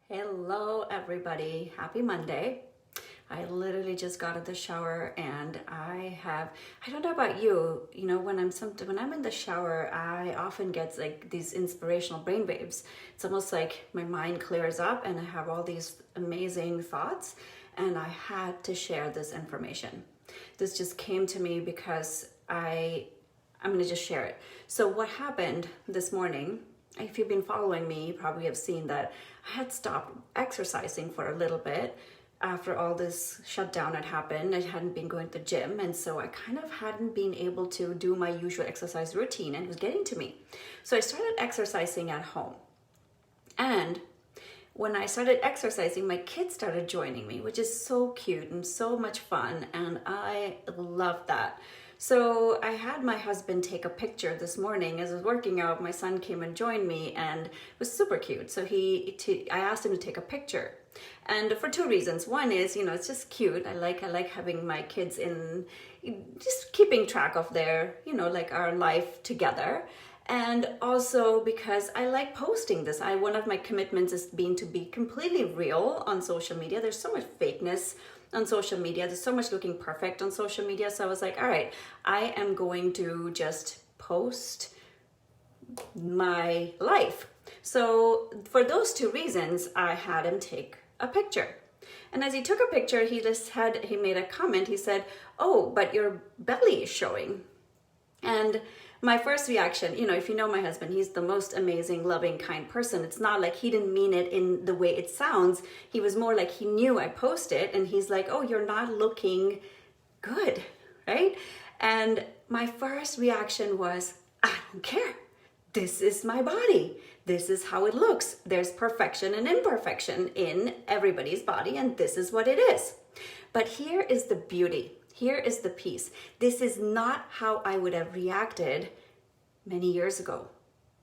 Hello everybody, happy Monday. I literally just got out of the shower and I don't know about you, when I'm in the shower, I often get like these inspirational brain waves. It's almost like my mind clears up and I have all these amazing thoughts, and I had to share this information. This just came to me because I'm going to just share it. So what happened this morning, if you've been following me, you probably have seen that I had stopped exercising for a little bit after all this shutdown had happened. I hadn't been going to the gym, and so I kind of hadn't been able to do my usual exercise routine, and it was getting to me. So I started exercising at home. And when I started exercising, my kids started joining me, which is so cute and so much fun, and I love that. So I had my husband take a picture this morning as I was working out. My son came and joined me, and it was super cute. So I asked him to take a picture, and for two reasons. One is, it's just cute. I like having my kids in, just keeping track of their, like our life together. And also because I like posting this. One of my commitments is to be completely real on social media. There's so much fakeness on social media. There's so much looking perfect on social media. So I was like, all right, I am going to just post my life. So for those two reasons, I had him take a picture. And as he took a picture, he made a comment. He said, "Oh, but your belly is showing." And my first reaction, if you know my husband, he's the most amazing, loving, kind person. It's not like he didn't mean it in the way it sounds. He was more like he knew I posted, and he's like, "Oh, you're not looking good," right? And my first reaction was, I don't care. This is my body. This is how it looks. There's perfection and imperfection in everybody's body, and this is what it is. But here is the beauty. Here is the piece. This is not how I would have reacted many years ago.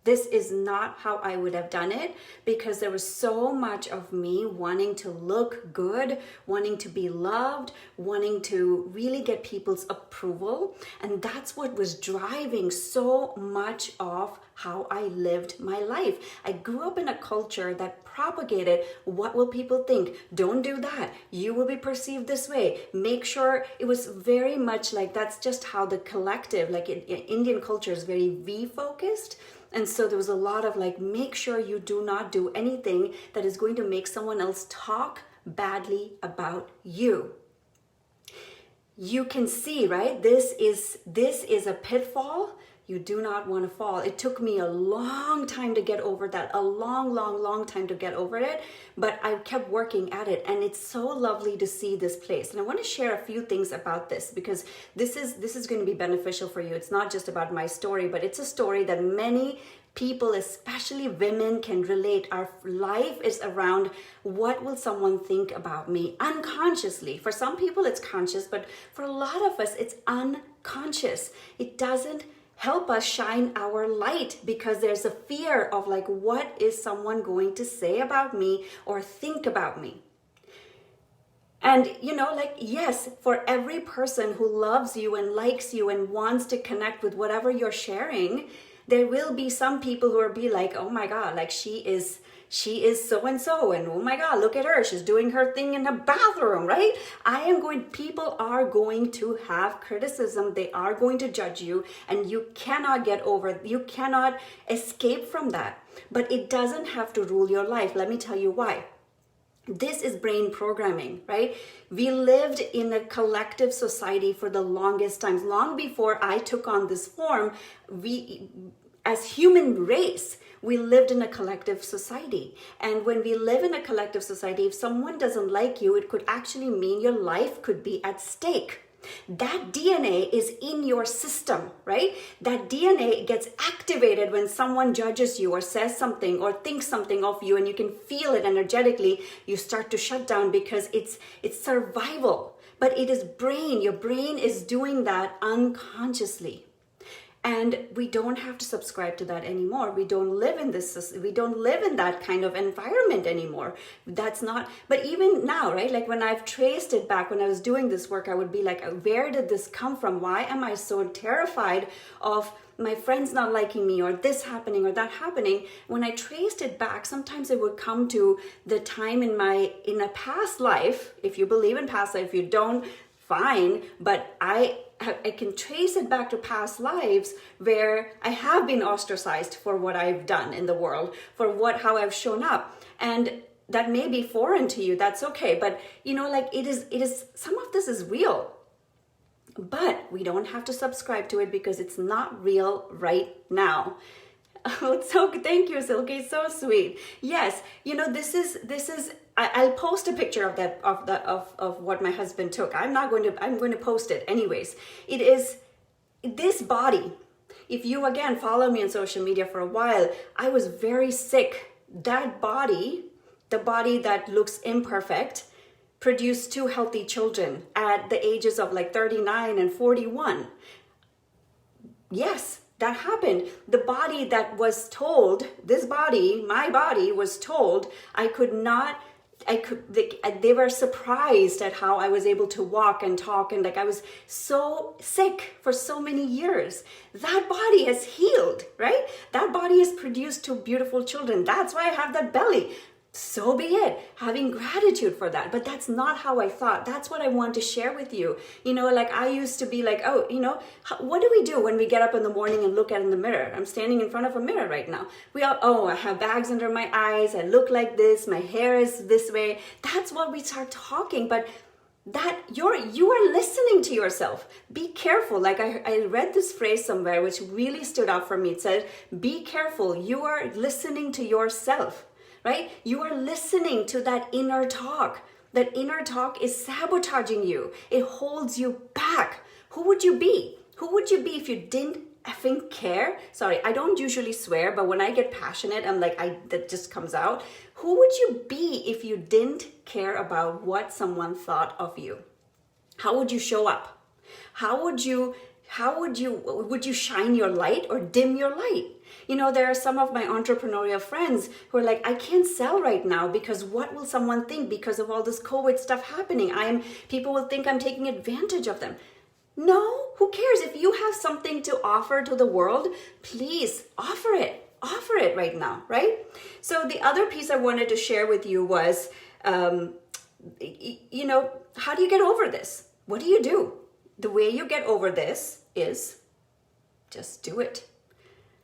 This is not how I would have done it, because there was so much of me wanting to look good, wanting to be loved, wanting to really get people's approval. And that's what was driving so much of how I lived my life. I grew up in a culture that propagated, what will people think? Don't do that. You will be perceived this way. Make sure. It was very much like that's just how the collective, like in Indian culture, is very V-focused. And so there was a lot of like, make sure you do not do anything that is going to make someone else talk badly about you. You can see, right? This is a pitfall you do not want to fall. It took me a long time to get over that, a long time to get over it, but I kept working at it, and it's so lovely to see this place. And I want to share a few things about this, because this is going to be beneficial for you. It's not just about my story, but it's a story that many people, especially women, can relate. Our life is around, what will someone think about me, unconsciously. For some people it's conscious, but for a lot of us it's unconscious. It doesn't help us shine our light, because there's a fear of like, what is someone going to say about me or think about me? And yes, for every person who loves you and likes you and wants to connect with whatever you're sharing, there will be some people who will be like, oh my God, like she is so-and-so, and oh my God, look at her, she's doing her thing in the bathroom, right? People are going to have criticism. They are going to judge you, and you cannot escape from that. But it doesn't have to rule your life. Let me tell you why. This is brain programming, right? We lived in a collective society for the longest times. Long before I took on this form, as human race, we lived in a collective society. And when we live in a collective society, if someone doesn't like you, it could actually mean your life could be at stake. That DNA is in your system, right? That DNA gets activated when someone judges you or says something or thinks something of you, and you can feel it energetically. You start to shut down because it's survival. But it is brain. Your brain is doing that unconsciously. And we don't have to subscribe to that anymore. We don't live in that kind of environment anymore. That's not, but even now, right? Like when I've traced it back, when I was doing this work, I would be like, where did this come from? Why am I so terrified of my friends not liking me, or this happening or that happening, when I traced it back, sometimes it would come to the time in a past life. If you believe in past life, if you don't, fine, but I can trace it back to past lives where I have been ostracized for what I've done in the world, for how I've shown up. And that may be foreign to you, that's okay. But like it is, some of this is real. But we don't have to subscribe to it because it's not real right now. Oh, so thank you, Silky. So sweet. Yes, this is. I'll post a picture of that of what my husband took. I'm going to post it anyways. It is this body. If you again follow me on social media for a while, I was very sick. That body, the body that looks imperfect, produced 2 healthy children at the ages of like 39 and 41. Yes, that happened. The body that was told, this body, my body was told they were surprised at how I was able to walk and talk, and like I was so sick for so many years. That body has healed, right? That body has produced 2 beautiful children. That's why I have that belly. So be it, having gratitude for that. But that's not how I thought. That's what I want to share with you. Like I used to be like, oh, what do we do when we get up in the morning and look in the mirror? I'm standing in front of a mirror right now. I have bags under my eyes. I look like this. My hair is this way. That's what we start talking. But that you are listening to yourself. Be careful. Like I read this phrase somewhere, which really stood out for me. It said, be careful. You are listening to yourself. Right? You are listening to that inner talk. That inner talk is sabotaging you. It holds you back. Who would you be? Who would you be if you didn't effing care? Sorry, I don't usually swear, but when I get passionate, that just comes out. Who would you be if you didn't care about what someone thought of you? How would you show up? Would you shine your light or dim your light? There are some of my entrepreneurial friends who are like, I can't sell right now because what will someone think because of all this COVID stuff happening? People will think I'm taking advantage of them. No, who cares? If you have something to offer to the world, please offer it. Offer it right now, right? So the other piece I wanted to share with you was, how do you get over this? What do you do? The way you get over this is just do it.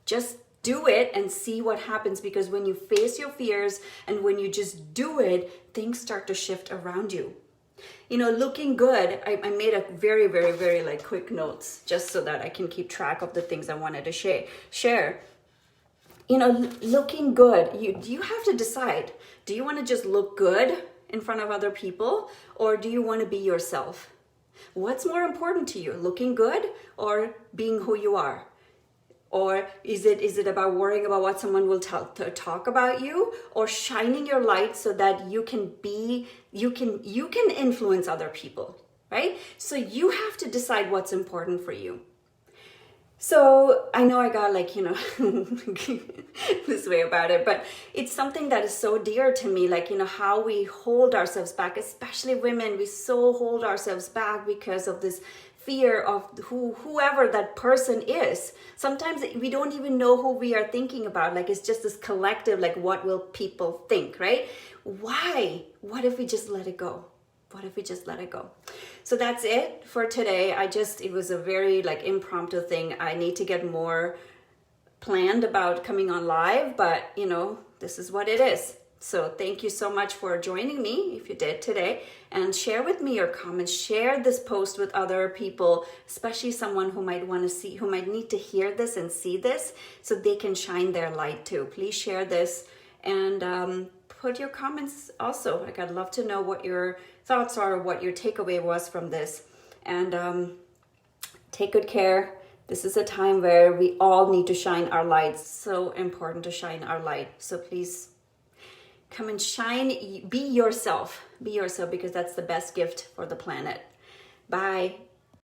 Just do it and see what happens, because when you face your fears and when you just do it, things start to shift around you. Looking good, I made a very, very, very quick notes just so that I can keep track of the things I wanted to share. Looking good, you have to decide, do you want to just look good in front of other people, or do you want to be yourself? What's more important to you, looking good or being who you are? Or is it about worrying about what someone will talk about you, or shining your light so that you can influence other people, right? So you have to decide what's important for you. So I know I got this way about it, but it's something that is so dear to me, how we hold ourselves back, especially women. We so hold ourselves back because of this fear of whoever that person is. Sometimes we don't even know who we are thinking about. It's just this collective, what will people think, right? Why? What if we just let it go? What if we just let it go? So that's it for today. It was a very impromptu thing. I need to get more planned about coming on live, but this is what it is. So thank you so much for joining me, if you did today, and share with me your comments. Share this post with other people, especially someone who might need to hear this and see this so they can shine their light too. Please share this and put your comments also. I'd love to know what your thoughts are, what your takeaway was from this. And take good care. This is a time where we all need to shine our lights. So important to shine our light. So please come and shine. Be yourself, because that's the best gift for the planet. Bye.